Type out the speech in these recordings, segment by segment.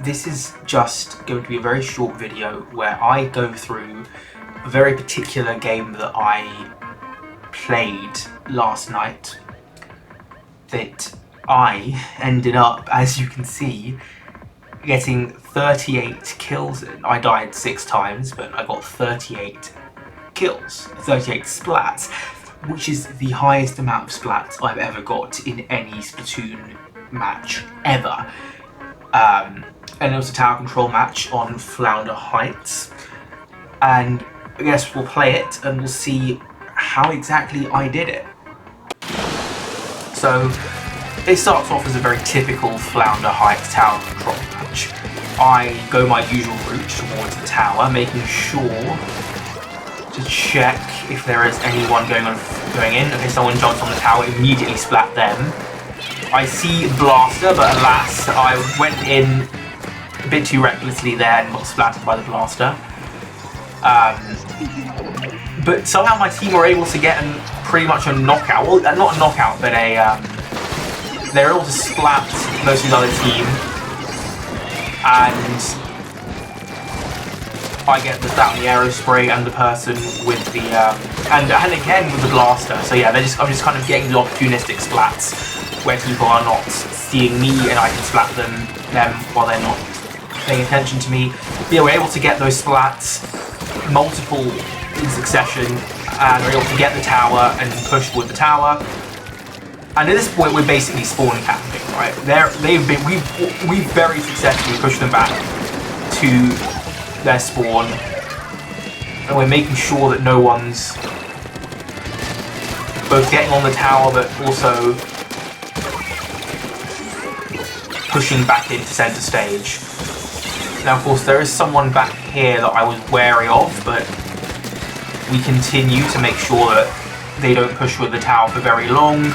this is just going to be a very short video where I go through a very particular game that I played last night that I ended up, as you can see, getting 38 kills in. I died 6 times, but I got 38 kills, 38 splats, which is the highest amount of splats I've ever got in any Splatoon match ever. And it was a tower control match on Flounder Heights, and I guess we'll play it and we'll see how exactly I did it. So it starts off as a very typical Flounder Heights tower control match. I go my usual route towards the tower, making sure to check if there is anyone going in. Okay, someone jumps on the tower, immediately splat them. I see Blaster, but alas, I went in a bit too recklessly there and got splattered by the Blaster. But somehow my team were able to get pretty much a knockout. Well, not a knockout, but they were able to splat most of the other team. And I get the stat on the aero spray and the person with the and again with the Blaster. So yeah, I'm just kind of getting the opportunistic splats where people are not seeing me and I can splat them while they're not paying attention to me. But yeah, we're able to get those splats, multiple in succession, and we're able to get the tower and push with the tower. And at this point, we're basically spawn capping, right? We've very successfully pushed them back to their spawn, and we're making sure that no one's both getting on the tower, but also pushing back into center stage. Now, of course, there is someone back here that I was wary of, but we continue to make sure that they don't push with the tower for very long.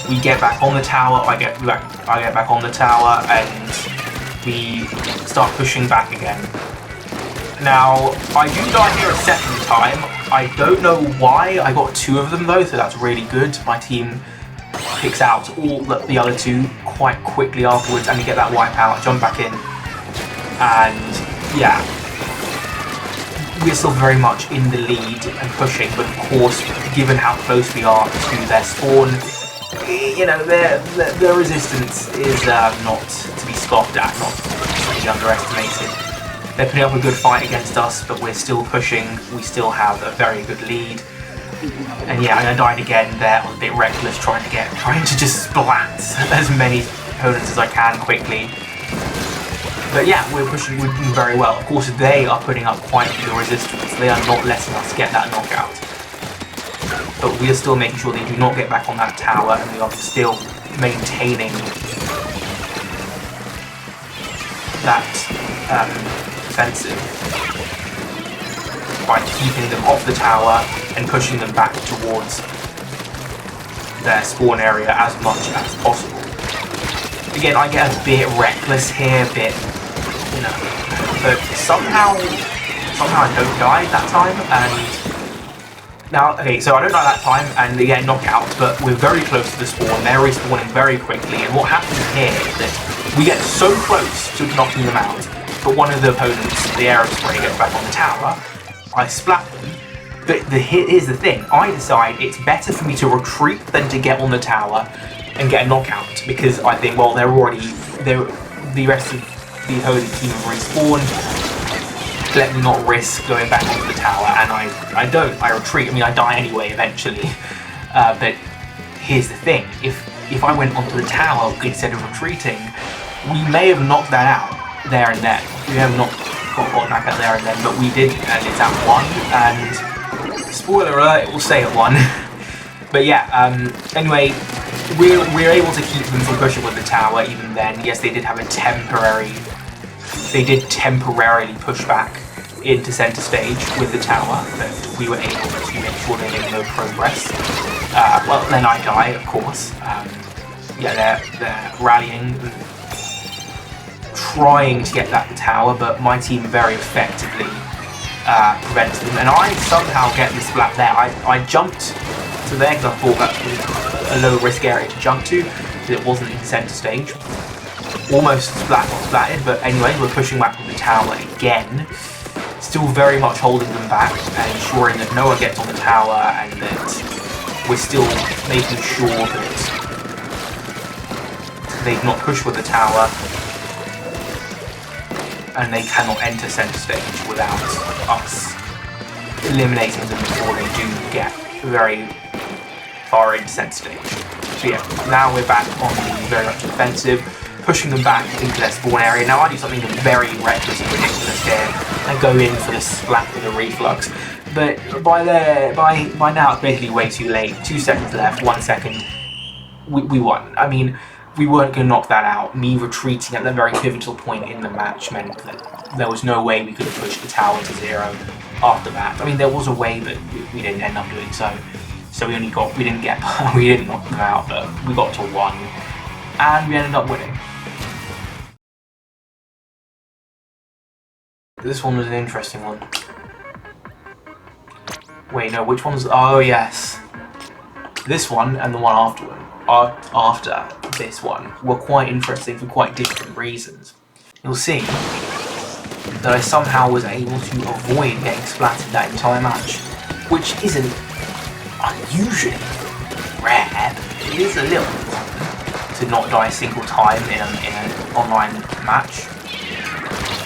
We get back on the tower, I get back on the tower, and we start pushing back again. Now, I do die here a second time. I don't know why. I got 2 of them though, so that's really good. My team picks out all the other 2 quite quickly afterwards, and we get that wipeout, jump back in, and yeah, we're still very much in the lead and pushing, but of course, given how close we are to their spawn, you know, their resistance is not to be scoffed at, not to be underestimated. They're putting up a good fight against us, but we're still pushing. We still have a very good lead. And yeah, I died again there. I was a bit reckless trying to just splat as many opponents as I can quickly. But yeah, we're doing very well. Of course, they are putting up quite a bit of resistance. They are not letting us get that knockout. But we are still making sure they do not get back on that tower, and we are still maintaining that defensive by keeping them off the tower and pushing them back towards their spawn area as much as possible. Again, I get a bit reckless here, but somehow I don't die that time, and now, okay, so I don't die that time, and they get knockouts, but we're very close to the spawn. They're respawning very quickly, and what happens here is that we get so close to knocking them out, but one of the opponents, the aero spray, gets back on the tower. I splat them, but here's the thing. I decide it's better for me to retreat than to get on the tower and get a knockout, because I think, well, the rest of the opposing team have respawned. Let me not risk going back onto the tower, and I retreat. I mean, I die anyway eventually. But here's the thing: if I went onto the tower instead of retreating, we may have knocked that out there and then. We have not got knocked out there and then, but we did, and it's at 1. And spoiler alert, it will stay at 1. But yeah. Anyway, we're able to keep them from pushing with the tower even then. Yes, they did have a temporary. They did temporarily push back into center stage with the tower, but we were able to make sure they made no progress. Well, then I die, of course. Yeah, they're rallying, trying to get that tower, but my team very effectively prevents them, and I somehow get the splat there. I jumped to there because I thought that was a low risk area to jump to, because it wasn't in center stage. almost splattered, but anyway, we're pushing back with the tower again. Still very much holding them back and ensuring that no one gets on the tower, and that we're still making sure that they've not pushed with the tower and they cannot enter center stage without us eliminating them before they do get very far into center stage. So yeah, now we're back on the very much defensive, pushing them back into their spawn area. Now I do something very reckless and ridiculous here and go in for the splat with a reflux. But by now it's basically way too late. 2 seconds left, 1 second, we won. I mean, we weren't going to knock that out. Me retreating at that very pivotal point in the match meant that there was no way we could have pushed the tower to 0 after that. I mean, there was a way, but we didn't end up doing so. So we didn't knock them out, but we got to 1, and we ended up winning. This one was an interesting one. Wait, no, which one's... Oh, yes. This one and the one after this one were quite interesting for quite different reasons. You'll see that I somehow was able to avoid getting splattered that entire match, which isn't unusually rare. It is a little to not die a single time in an online match.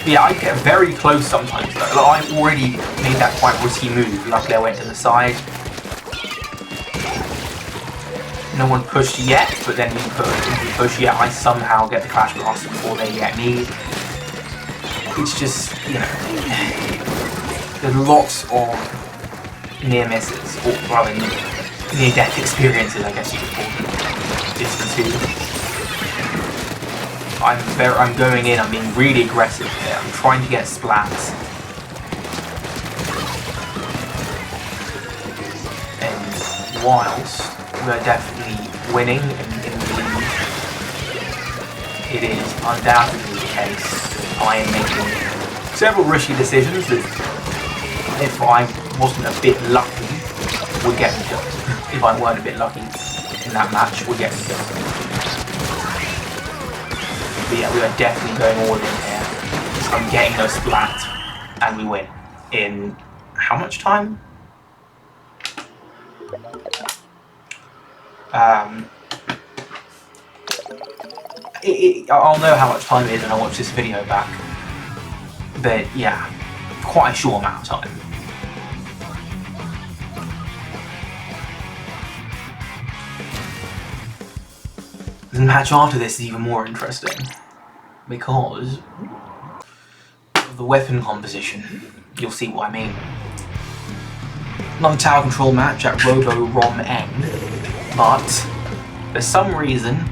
Yeah, I get very close sometimes though. Like, I've already made that quite risky move. Luckily I went to the side. No one pushed yet, but then if you push yet, I somehow get the Clash Blast before they get me. It's just, you know, there's lots of near misses, or rather near-death experiences, I guess you could call them. It's the two. I'm going in, I'm being really aggressive here, I'm trying to get splats. And whilst we're definitely winning and in the lead, it is undoubtedly the case that I am making several risky decisions that, if I wasn't a bit lucky, would get me killed. If I weren't a bit lucky in that match, would get me killed. But yeah, we are definitely going all in here. I'm getting those splats, and we win. In how much time? I'll know how much time it is when I watch this video back. But yeah, quite a short amount of time. The match after this is even more interesting because of the weapon composition. You'll see what I mean. Another tower control match at Robo-Rom N, but for some reason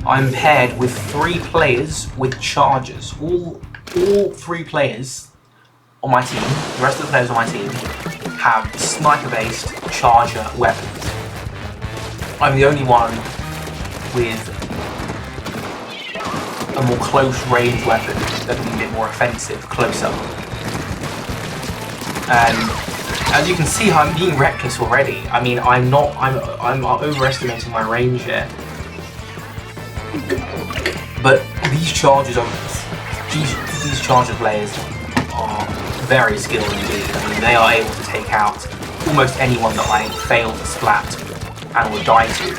I'm paired with 3 players with chargers. All 3 players on my team, the rest of the players on my team, have sniper-based charger weapons. I'm the only one with a more close-range weapon that can be a bit more offensive, closer. And as you can see, I'm being reckless already. I mean, I'm overestimating my range here. But these charger players are very skilled indeed. I mean, they are able to take out almost anyone that I fail to splat and will die to.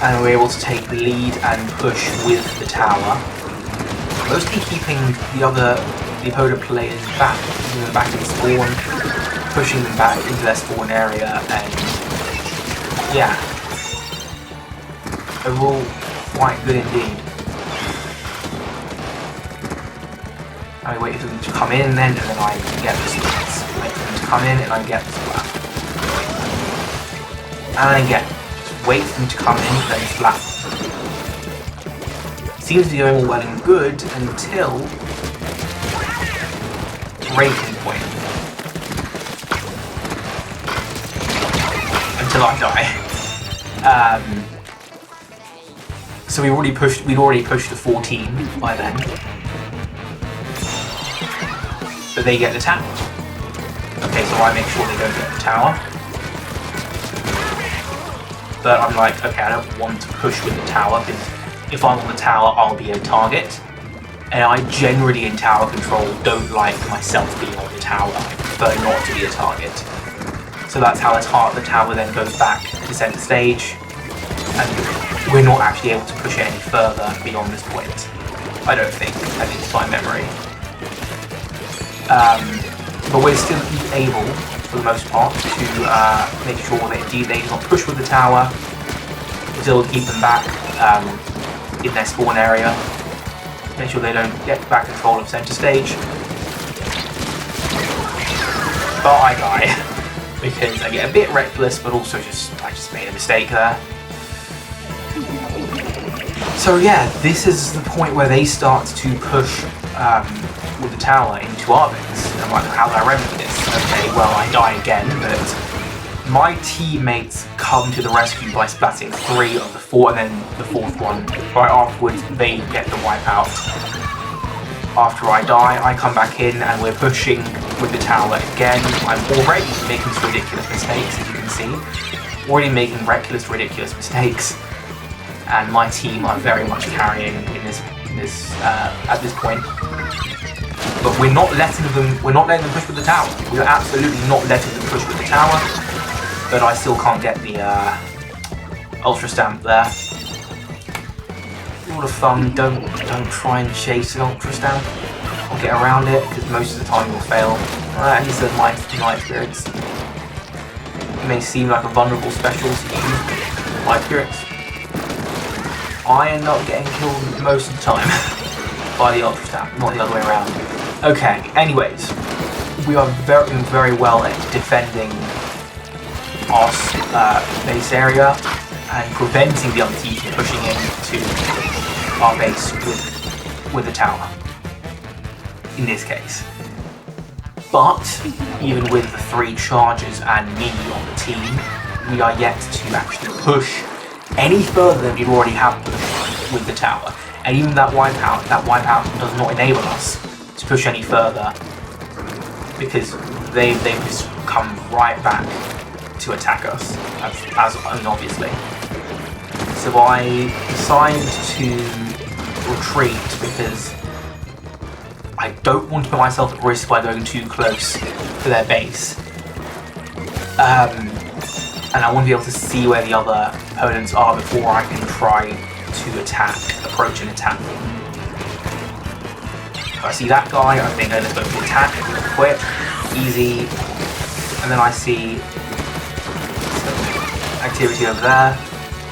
And we're able to take the lead and push with the tower, mostly keeping the opponent players back, keeping them back in spawn, pushing them back into their spawn area, and yeah, overall quite good indeed. I wait for them to come in then, and then I get the splats. Wait for them to come in and I get the splat. And again, wait for them to come in, then splat. Seems to be going all well and good until breaking point. Until I die. So we'd already pushed the 14 by then. But they get the tower. Okay, so I make sure they don't get the tower. But I'm like, okay, I don't want to push with the tower because if I'm on the tower, I'll be a target. And I generally, in tower control, don't like myself being on the tower. I prefer not to be a target. So that's how the tower then goes back to center stage, and we're not actually able to push it any further beyond this point. I don't think, at least by memory. But we're still able, for the most part, to make sure that indeed they do not push with the tower. We're still keep them back in their spawn area. Make sure they don't get back control of center stage. But I die because I get a bit reckless, but also I just made a mistake there. So yeah, this is the point where they start to push with the tower into our base. And I'm like, how do I remedy this? Okay, well I die again, but my teammates come to the rescue by splatting 3 of the 4, and then the 4th one. Right afterwards, they get the wipeout. After I die, I come back in and we're pushing with the tower again. I'm already making some ridiculous mistakes, as you can see. Already making ridiculous mistakes. And my team are very much carrying in this at this point. But we're not letting them push with the tower. We're absolutely not letting them push with the tower. But I still can't get the ultra stamp there. Rule of thumb, don't try and chase an ultra stamp or get around it, because most of the time you'll fail. At least in my experience. It may seem like a vulnerable special to you, in my experience. I end up getting killed most of the time by the ultra stamp, not the other way around. Okay, anyways, we are doing very well at defending our base area and preventing the other team from pushing into our base with the tower, in this case. But even with the 3 charges and me on the team, we are yet to actually push any further than we already have pushed with the tower. And even that wipeout does not enable us to push any further, because they've just come right back to attack us, as obviously. So I decide to retreat because I don't want to put myself at risk by going too close to their base. And I want to be able to see where the other opponents are before I can try to approach and attack them. If I see that guy, I think let's go for attack, quick, easy, and then I see some activity over there,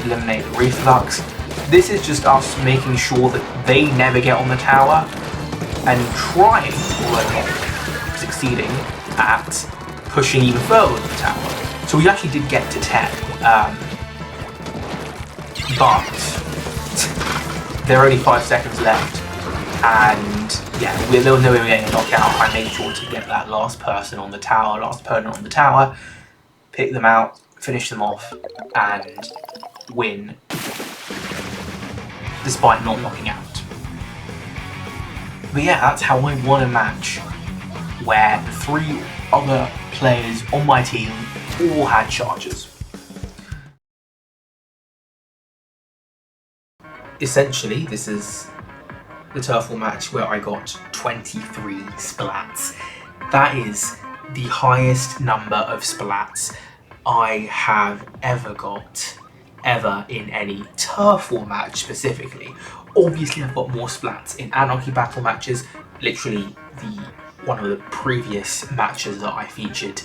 eliminate the reflux. This is just us making sure that they never get on the tower, and trying, although not succeeding, at pushing even further with the tower. So we actually did get to 10, but there are only 5 seconds left, and yeah, there was no way we were getting knocked out. I made sure to get that last person on the tower, last opponent on the tower, pick them out, finish them off, and win, despite not knocking out. But yeah, that's how I won a match where the 3 other players on my team all had charges. Essentially, this is the Turf War match where I got 23 splats. That is the highest number of splats I have ever got, in any Turf War match specifically. Obviously, I've got more splats in Anarchy Battle matches. Literally, one of the previous matches that I featured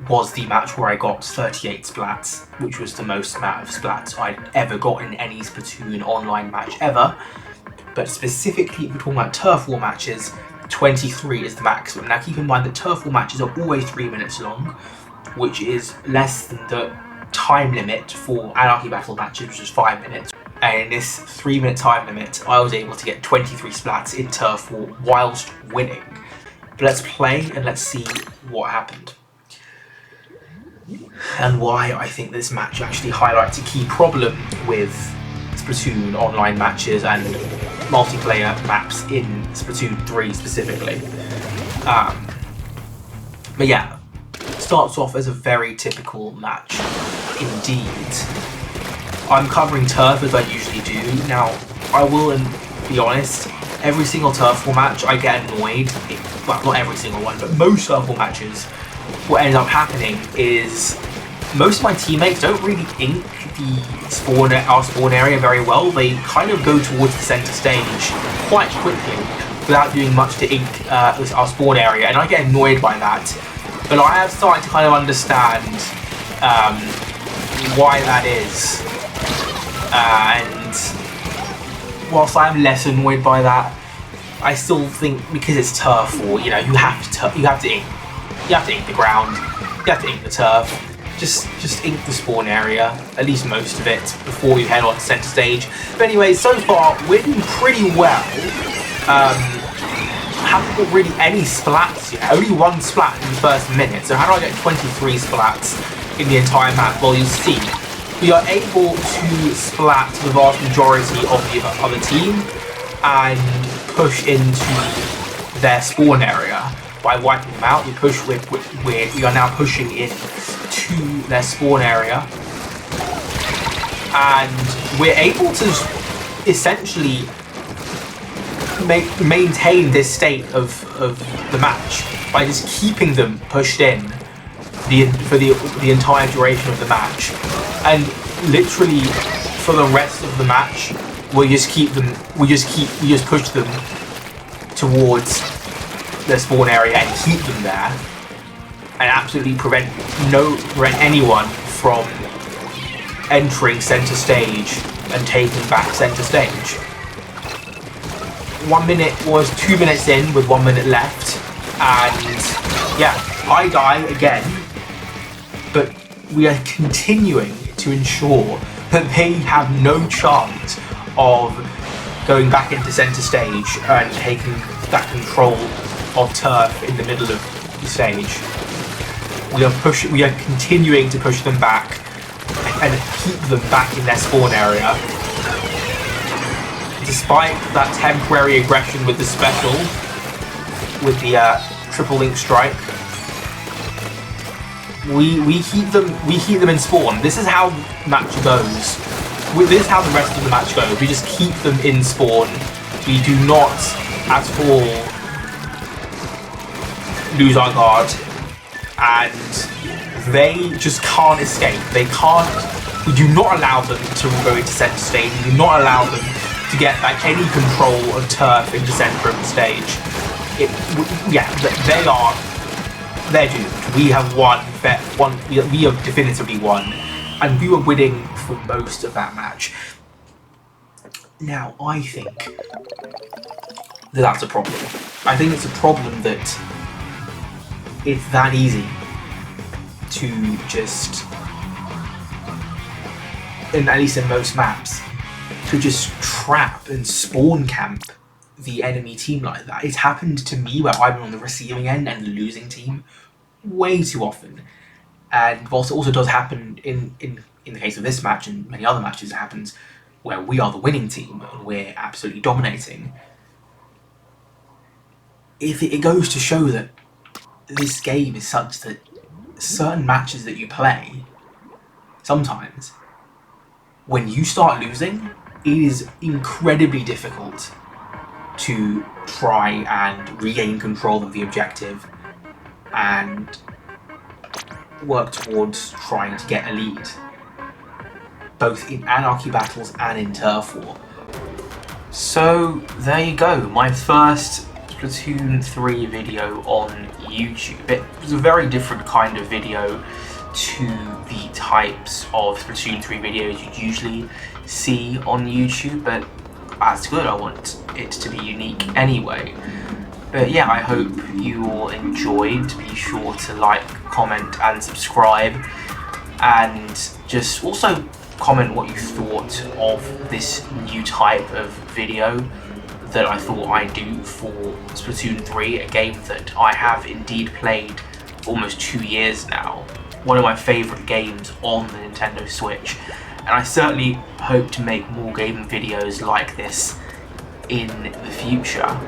was the match where I got 38 splats, which was the most amount of splats I'd ever got in any Splatoon online match ever. But specifically, if we're talking about Turf War matches, 23 is the maximum. Now keep in mind that Turf War matches are always 3 minutes long, which is less than the time limit for Anarchy Battle matches, which is 5 minutes. And in this 3-minute time limit, I was able to get 23 splats in Turf War whilst winning. But let's play and let's see what happened. And why I think this match actually highlights a key problem with Splatoon online matches and multiplayer maps in Splatoon 3 specifically. But yeah, starts off as a very typical match indeed. I'm covering turf as I usually do. Now, I will be honest, every single turf war match I get annoyed. Well, not every single one, but most turf war matches, what ends up happening is most of my teammates don't really ink our spawn area very well. They kind of go towards the center stage quite quickly without doing much to ink our spawn area, and I get annoyed by that. But I have started to kind of understand why that is, and whilst I'm less annoyed by that, I still think because it's turf war, you know, you have to ink the ground, you have to ink the turf. Just ink the spawn area, at least most of it, before you head on to center stage. But anyway, so far we're doing pretty well. Haven't got really any splats yet. Only one splat in the first minute. So how do I get 23 splats in the entire map? Well, you'll see. We are able to splat the vast majority of the other team and push into their spawn area. By wiping them out, we are now pushing in to their spawn area, and we're able to essentially maintain this state of the match by just keeping them pushed in for the entire duration of the match, and literally for the rest of the match we just push them towards their spawn area and keep them there, and absolutely prevent anyone from entering center stage and taking back center stage. 1 minute was 2 minutes in with 1 minute left, and yeah, I die again, but we are continuing to ensure that they have no chance of going back into center stage and taking that control of turf in the middle of the stage. We are continuing to push them back and keep them back in their spawn area. Despite that temporary aggression with the special, with the triple link strike, we keep them in spawn. This is how the match goes. This is how the rest of the match goes. We just keep them in spawn. We do not at all lose our guard, and they just can't escape. They can't. We do not allow them to go into center stage. We do not allow them to get back any control of turf into center of the stage. They're doomed. We have won. We have definitively won, and we were winning for most of that match. Now, I think that's a problem. I think it's a problem that it's that easy to just, at least in most maps, to just trap and spawn camp the enemy team like that. It's happened to me where I've been on the receiving end and the losing team way too often. And whilst it also does happen in the case of this match and many other matches, it happens where we are the winning team and we're absolutely dominating. It goes to show that this game is such that certain matches that you play, sometimes, when you start losing, it is incredibly difficult to try and regain control of the objective and work towards trying to get a lead, both in anarchy battles and in turf war. So there you go, my first Splatoon 3 video on YouTube. It was a very different kind of video to the types of Splatoon 3 videos you'd usually see on YouTube, but that's good. I want it to be unique anyway. But yeah, I hope you all enjoyed. Be sure to like, comment and subscribe, and just also comment what you thought of this new type of video that I thought I'd do for Splatoon 3, a game that I have indeed played for almost 2 years now. One of my favourite games on the Nintendo Switch, and I certainly hope to make more gaming videos like this in the future.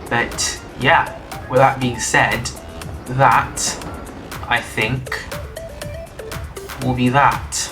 But yeah, with that being said, that, I think, will be that.